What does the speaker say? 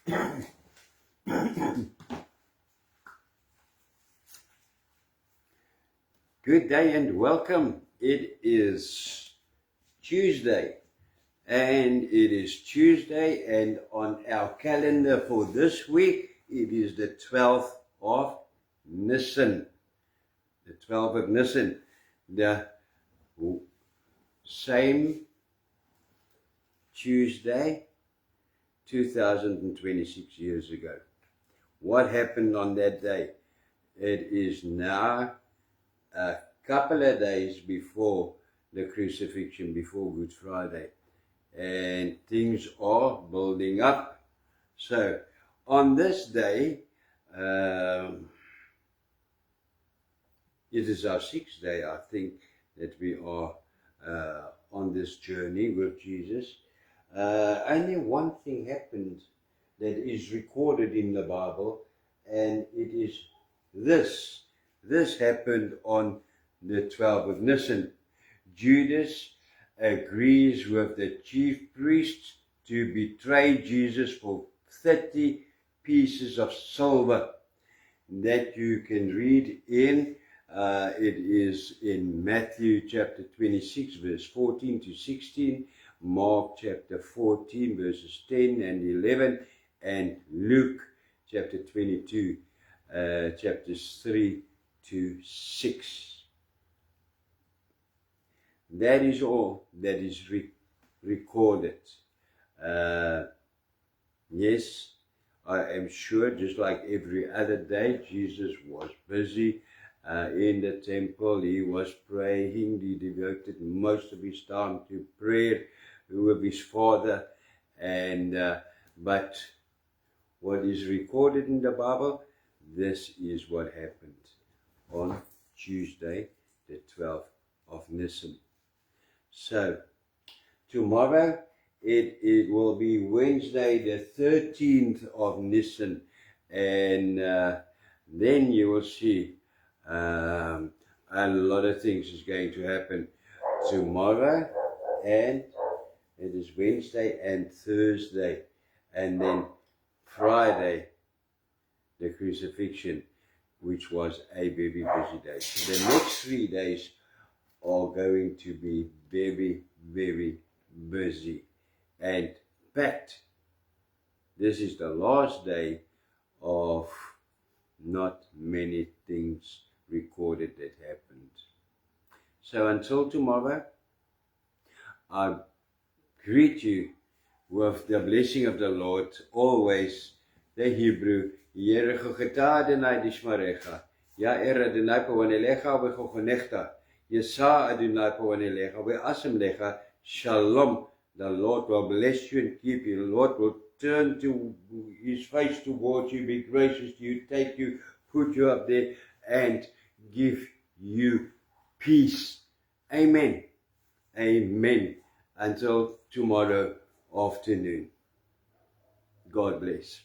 Good day and welcome. It is Tuesday, and on our calendar for this week, it is the 12th of Nisan. The 12th of Nisan, the same Tuesday, 2026 years ago. What happened on that day? It is now a couple of days before the crucifixion, before Good Friday, and things are building up. So on this day, it is our 6th day, I think, that we are on this journey with Jesus. Only one thing happened that is recorded in the Bible, and it is this. This happened on the 12th of Nisan. Judas agrees with the chief priests to betray Jesus for 30 pieces of silver. That you can read in, it is in Matthew chapter 26, verse 14 to 16, Mark chapter 14, verses 10 and 11, and Luke chapter 22, chapters 3 to 6. That is all that is recorded. Yes, I am sure, just like every other day, Jesus was busy in the temple. He was praying. He devoted most of his time to prayer with his Father. But what is recorded in the Bible, this is what happened on Tuesday, the 12th of Nisan. So, tomorrow it will be Wednesday, the 13th of Nisan, and then you will see a lot of things is going to happen tomorrow, and it is Wednesday and Thursday, and then Friday, the crucifixion, which was a very busy day. So the next 3 days are going to be very, very busy and packed. This is the last day of not many things recorded that happened. So until tomorrow, I greet you with the blessing of the Lord, always the Hebrew, Here Gogeta na Dishmarecha, Ya Era Denai Pawanelecha, Begogonechta, Yesa Adonai Pawanelecha, Beasemlecha, Shalom. The Lord will bless you and keep you. The Lord will turn to his face towards you, be gracious to you, take you, put you up there, and give you peace. Amen. Amen. Until tomorrow afternoon. God bless.